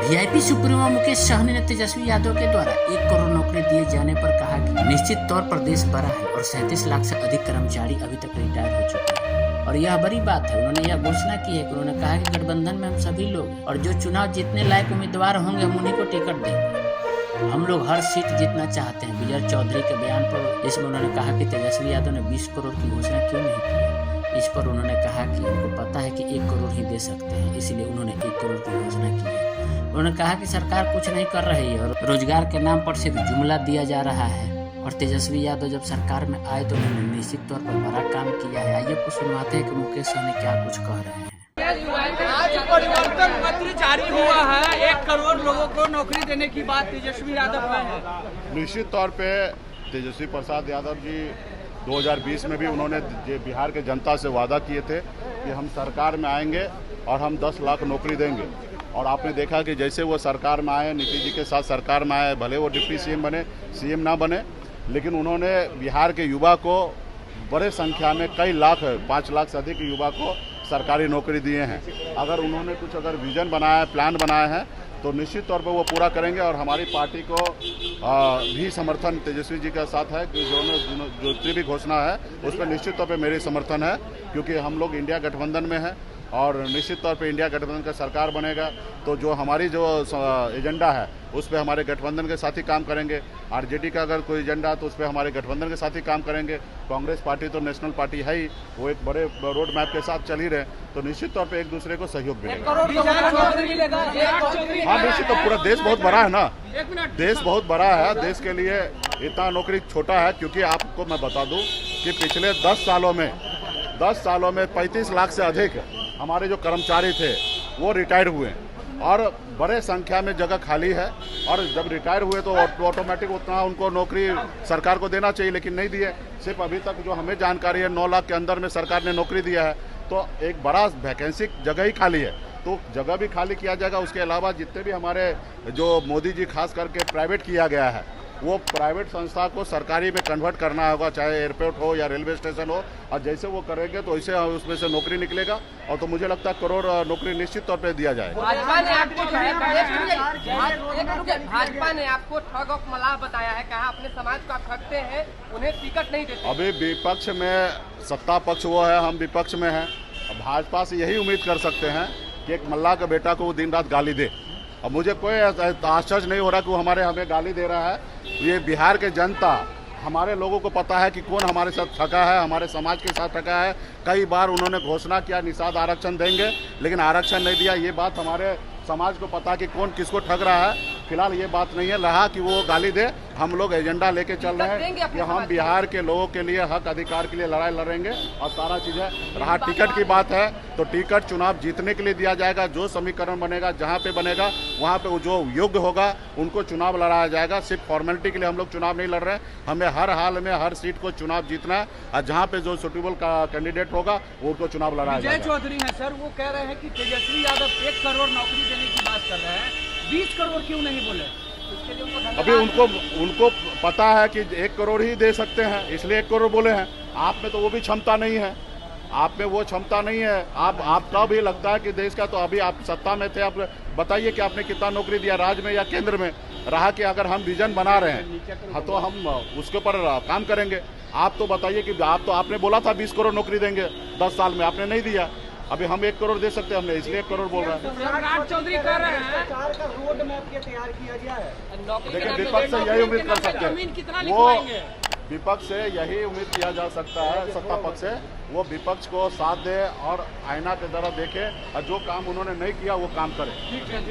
VIP supremo Mukesh Sahni ने तेजस्वी यादव के द्वारा 1 करोड़ नौकरी दिए जाने पर कहा कि निश्चित तौर पर देश बड़ा है और 37 लाख से अधिक कर्मचारी अभी तक रिटायर हो चुके हैं और यह बड़ी बात है। उन्होंने यह घोषणा की है कि उन्होंने कहा कि गठबंधन में हम सभी लोग और जो चुनाव जीतने लायक उम्मीदवार होंगे हम उन्हीं को टिकट देंगे। हम लोग हर सीट जीतना चाहते हैं। विजय चौधरी के बयान पर इसमें उन्होंने कहा कि तेजस्वी यादव ने 20 करोड़ की घोषणा क्यों नहीं की। इस पर उन्होंने कहा कि उनको पता है कि 1 करोड़ ही दे सकते हैं, इसीलिए उन्होंने 1 करोड़ की घोषणा की है। उन्होंने कहा कि सरकार कुछ नहीं कर रही है और रोजगार के नाम पर सिर्फ जुमला दिया जा रहा है और तेजस्वी यादव जब सरकार में आए तो उन्होंने निश्चित तौर पर बड़ा काम किया है। आइए कुछ सुनवाते हैं कि मुकेश सहनी क्या कुछ कह रहे हैं। आज परिवर्तन पत्र जारी हुआ है, 1 करोड़ लोगों को नौकरी देने की बात तेजस्वी यादव में है। निश्चित तौर पे तेजस्वी प्रसाद यादव जी 2020 में भी उन्होंने बिहार के जनता से वादा किए थे कि हम सरकार में आएंगे और हम 10 लाख नौकरी देंगे। और आपने देखा कि जैसे वो सरकार में आए, नीतीश जी के साथ सरकार में आए, भले वो डिप्टी सीएम बने, सीएम ना बने, लेकिन उन्होंने बिहार के युवा को बड़े संख्या में कई लाख 5 लाख से अधिक युवा को सरकारी नौकरी दिए हैं। अगर उन्होंने कुछ विजन बनाया है, प्लान बनाया है तो निश्चित तौर पर वो पूरा करेंगे और हमारी पार्टी को भी समर्थन तेजस्वी जी के साथ है कि जो जितनी भी घोषणा है उस पर निश्चित तौर पर मेरी समर्थन है, क्योंकि हम लोग इंडिया गठबंधन में हैं और निश्चित तौर पे इंडिया गठबंधन का सरकार बनेगा तो जो हमारी जो एजेंडा है उस पे हमारे गठबंधन के साथ ही काम करेंगे। आरजेडी का अगर कोई एजेंडा तो उस पे हमारे गठबंधन के साथ ही काम करेंगे। कांग्रेस पार्टी तो नेशनल पार्टी है ही, वो एक बड़े रोड मैप के साथ चल ही रहे, तो निश्चित तौर पे एक दूसरे को सहयोग मिलेगा। हाँ, निश्चित तो पूरा देश बहुत बड़ा है ना, देश बहुत बड़ा है। देश के लिए इतना नौकरी छोटा है, क्योंकि आपको मैं बता दूँ कि पिछले 10 सालों में 35 लाख से अधिक हमारे जो कर्मचारी थे वो रिटायर हुए और बड़े संख्या में जगह खाली है। और जब रिटायर हुए तो ऑटोमेटिक उतना उनको नौकरी सरकार को देना चाहिए, लेकिन नहीं दिए। सिर्फ अभी तक जो हमें जानकारी है 9 लाख के अंदर में सरकार ने नौकरी दिया है, तो एक बड़ा वैकेंसी जगह ही खाली है, तो जगह भी खाली किया जाएगा। उसके अलावा जितने भी हमारे जो मोदी जी खास करके प्राइवेट किया गया है वो प्राइवेट संस्था को सरकारी में कन्वर्ट करना होगा, चाहे एयरपोर्ट हो या रेलवे स्टेशन हो, और जैसे वो करेंगे तो इससे उसमें से नौकरी निकलेगा। और तो मुझे लगता है करोड़ नौकरी निश्चित तौर पे दिया जाएगा। भाजपा ने आपको ठग और मलाह बताया है, कहा अपने समाज को आप ठगते हैं, उन्हें टिकट नहीं देते। अभी विपक्ष में, सत्ता पक्ष वो है, हम विपक्ष में हैं। भाजपा से यही उम्मीद कर सकते हैं कि एक मल्लाह के बेटा को वो दिन रात गाली दे। अब मुझे कोई आश्चर्य नहीं हो रहा कि वो हमें गाली दे रहा है। ये बिहार के जनता, हमारे लोगों को पता है कि कौन हमारे साथ ठगा है, हमारे समाज के साथ ठगा है। कई बार उन्होंने घोषणा किया निषाद आरक्षण देंगे, लेकिन आरक्षण नहीं दिया। ये बात हमारे समाज को पता है कि कौन किसको ठग रहा है। फिलहाल ये बात नहीं है रहा कि वो गाली दे। हम लोग एजेंडा लेके चल रहे हैं कि हम बिहार के लोगों के लिए, हक अधिकार के लिए लड़ाई लड़ेंगे और सारा चीज़ें। रहा टिकट की बात है तो टिकट चुनाव जीतने के लिए दिया जाएगा। जो समीकरण बनेगा, जहाँ पे बनेगा वहाँ पे जो योग्य होगा उनको चुनाव लड़ाया जाएगा। सिर्फ फॉर्मेलिटी के लिए हम लोग चुनाव नहीं लड़ रहे हैं, हमें हर हाल में हर सीट को चुनाव जीतना है और जहाँ पे जो सुटेबल कैंडिडेट होगा उनको चुनाव लड़ाया जाएगा। विजय चौधरी है सर, वो कह रहे हैं कि तेजस्वी यादव 1 करोड़ नौकरी देने की बात कर रहे हैं, 20 करोड़ क्यों नहीं बोले? अभी उनको पता है कि 1 करोड़ ही दे सकते हैं, इसलिए 1 करोड़ बोले हैं। आप में तो वो भी क्षमता नहीं है, आप में वो क्षमता नहीं है। आपका भी लगता है कि देश का, तो अभी आप सत्ता में थे, आप बताइए कि आपने कितना नौकरी दिया राज्य में या केंद्र में। रहा कि अगर हम विजन बना रहे हैं हाँ, तो हम उसके ऊपर काम करेंगे। आप तो बताइए कि आपने बोला था 20 करोड़ नौकरी देंगे 10 साल में, आपने नहीं दिया। अभी हम 1 करोड़ दे सकते हैं, हमने इसलिए 1 करोड़ बोल रहे हैं। चौधरी कह रहे हैं सरकार का रोड मैप तैयार किया गया है। लेकिन विपक्ष से यही उम्मीद कर सकते हैं, वो विपक्ष से यही उम्मीद किया जा सकता है, सत्ता पक्ष से वो विपक्ष को साथ दे और आईना की तरह देखे और जो काम उन्होंने नहीं किया वो काम करे।